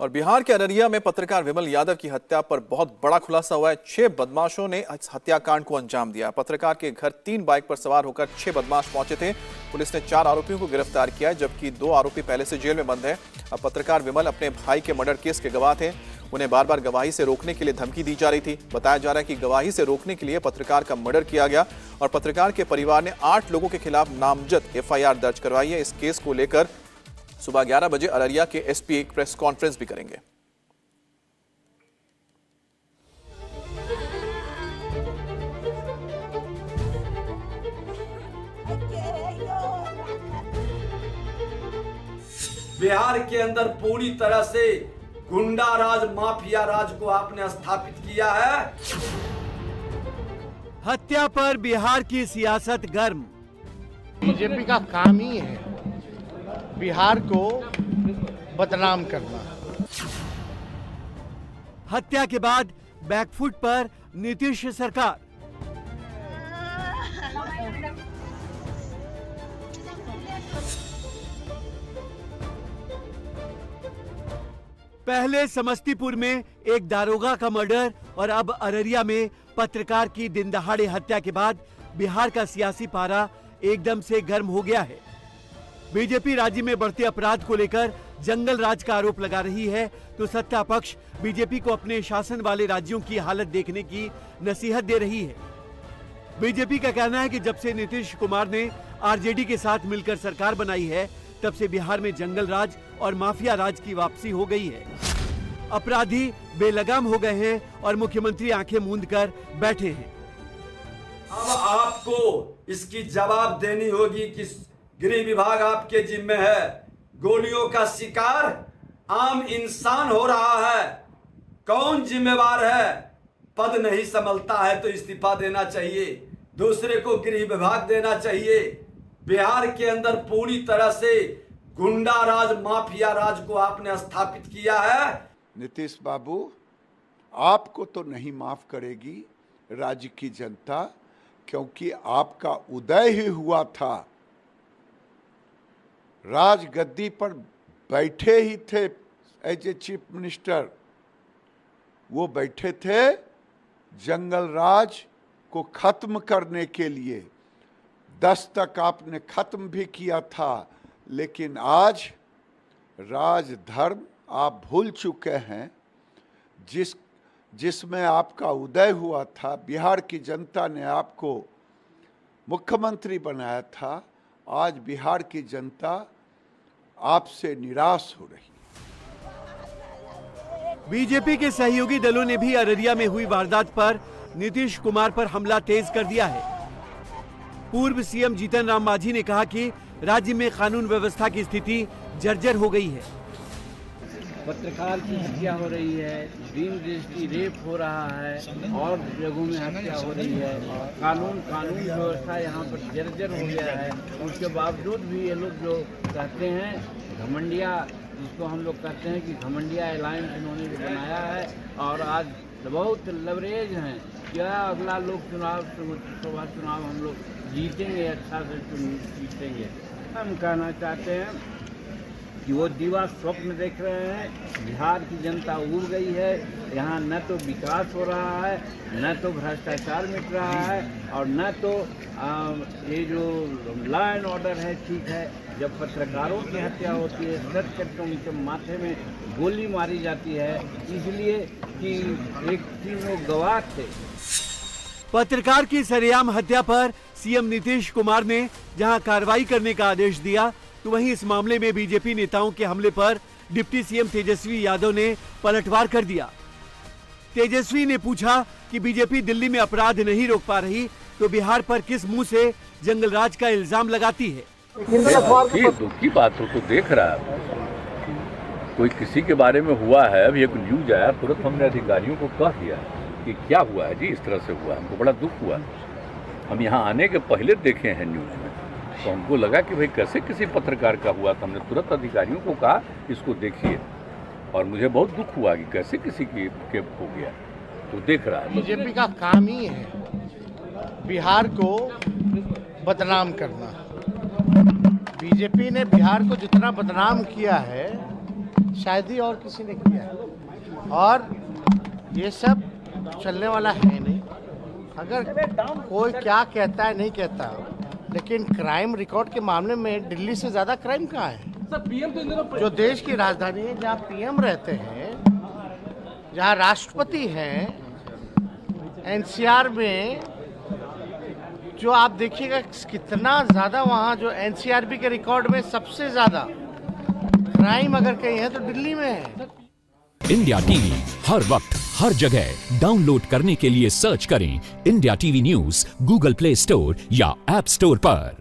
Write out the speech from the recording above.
और बिहार के अररिया में पत्रकार विमल यादव की हत्या पर बहुत बड़ा खुलासा हुआ है। 6 बदमाशों ने इस हत्याकांड को अंजाम दिया। पत्रकार के घर 3 बाइक पर सवार होकर 6 बदमाश पहुंचे थे। पुलिस ने 4 आरोपियों को गिरफ्तार किया है, जबकि 2 आरोपी पहले से जेल में बंद है। अब पत्रकार विमल अपने भाई के मर्डर केस के गवाह थे। उन्हें बार बार गवाही से रोकने के लिए धमकी दी जा रही थी। बताया जा रहा है कि गवाही से रोकने के लिए पत्रकार का मर्डर किया गया और पत्रकार के परिवार ने 8 लोगों के खिलाफ नामजद FIR दर्ज करवाई है। इस केस को लेकर सुबह 11 बजे अररिया के SP एक प्रेस कॉन्फ्रेंस भी करेंगे। बिहार के अंदर पूरी तरह से गुंडा राज, माफिया राज को आपने स्थापित किया है। हत्या पर बिहार की सियासत गर्म। बीजेपी का काम ही है बिहार को बदनाम करना। हत्या के बाद बैकफुट पर नीतीश सरकार। पहले समस्तीपुर में एक दारोगा का मर्डर और अब अररिया में पत्रकार की दिन दहाड़े हत्या के बाद बिहार का सियासी पारा एकदम से गर्म हो गया है। बीजेपी राज्य में बढ़ते अपराध को लेकर जंगल राज का आरोप लगा रही है, तो सत्ता पक्ष बीजेपी को अपने शासन वाले राज्यों की हालत देखने की नसीहत दे रही है। बीजेपी का कहना है कि जब से नीतीश कुमार ने आरजेडी के साथ मिलकर सरकार बनाई है, तब से बिहार में जंगल राज और माफिया राज की वापसी हो गई है। अपराधी बेलगाम हो गए हैं और मुख्यमंत्री आंखें मूंद कर बैठे हैं। अब आपको इसकी जवाब देनी होगी कि गृह विभाग आपके जिम्मे है। गोलियों का शिकार आम इंसान हो रहा है। कौन जिम्मेवार है? पद नहीं संभलता है तो इस्तीफा देना चाहिए, दूसरे को गृह विभाग देना चाहिए। बिहार के अंदर पूरी तरह से गुंडा राज, माफिया राज को आपने स्थापित किया है। नीतीश बाबू, आपको तो नहीं माफ करेगी राज्य की जनता, क्योंकि आपका उदय ही हुआ था। राजगद्दी पर बैठे ही थे एज ए चीफ मिनिस्टर। वो बैठे थे जंगल राज को खत्म करने के लिए। 10 तक आपने खत्म भी किया था, लेकिन आज राजधर्म आप भूल चुके हैं। जिसमें आपका उदय हुआ था, बिहार की जनता ने आपको मुख्यमंत्री बनाया था। आज बिहार की जनता आपसे निराश हो रही। बीजेपी के सहयोगी दलों ने भी अररिया में हुई वारदात पर नीतीश कुमार पर हमला तेज कर दिया है। पूर्व सीएम जीतन राम मांझी ने कहा कि राज्य में कानून व्यवस्था की स्थिति जर्जर हो गई है। पत्रकार की हत्या हो रही है, दिन दृष्टि रेप हो रहा है और जगहों में हत्या हो रही है। कानून व्यवस्था यहाँ पर जर्जर हो गया है। उसके बावजूद भी ये लोग जो कहते हैं घमंडिया, जिसको हम लोग कहते हैं कि घमंडिया अलायंस इन्होंने बनाया है और आज बहुत लवरेज हैं। क्या अगला लोकसभा चुनाव हम लोग जीतेंगे, अच्छा से जीतेंगे। हम कहना चाहते हैं कि वो दीवा स्वप्न देख रहे हैं। बिहार की जनता उब गई है। यहाँ न तो विकास हो रहा है, न तो भ्रष्टाचार मिट रहा है और न तो ये जो लॉ एंड ऑर्डर है ठीक है। जब पत्रकारों की हत्या होती है, सच करके उनके माथे में गोली मारी जाती है, इसलिए कि एक वो गवाह थे। पत्रकार की सरेआम हत्या पर सीएम नीतीश कुमार ने जहां कार्रवाई करने का आदेश दिया, तो वहीं इस मामले में बीजेपी नेताओं के हमले पर डिप्टी सीएम तेजस्वी यादव ने पलटवार कर दिया। तेजस्वी ने पूछा कि बीजेपी दिल्ली में अपराध नहीं रोक पा रही, तो बिहार पर किस मुंह से जंगल राज का इल्जाम लगाती है। दुख की बात हो तो देख रहा है, कोई किसी के बारे में हुआ है, अभी एक न्यूज आया, तुरंत हमने अधिकारियों को कह दिया कि क्या हुआ है जी, इस तरह से हुआ, हमको बड़ा दुख हुआ। हम यहाँ आने के पहले देखे हैं न्यूज में, तो हमको लगा कि भाई कैसे किसी पत्रकार का हुआ, तो हमने तुरंत अधिकारियों को कहा इसको देखिए, और मुझे बहुत दुख हुआ कि कैसे किसी की हो गया। तो देख रहा है, बीजेपी का काम ही है बिहार को बदनाम करना। बीजेपी ने बिहार को जितना बदनाम किया है, शायद ही और किसी ने किया है। और ये सब चलने वाला है नहीं। अगर कोई क्या कहता है नहीं कहता, लेकिन क्राइम रिकॉर्ड के मामले में दिल्ली से ज़्यादा क्राइम कहाँ है? जो देश की राजधानी है, जहाँ पीएम रहते हैं, जहाँ राष्ट्रपति हैं, एनसीआर में जो आप देखिएगा कितना ज़्यादा वहाँ जो एनसीआरबी के रिकॉर्ड में सबसे ज़्यादा क्राइम अगर कहीं है तो दिल्ली में है। इंडिया टीवी हर वक्त हर जगह डाउनलोड करने के लिए सर्च करें India TV news Google play store या ऐप स्टोर पर।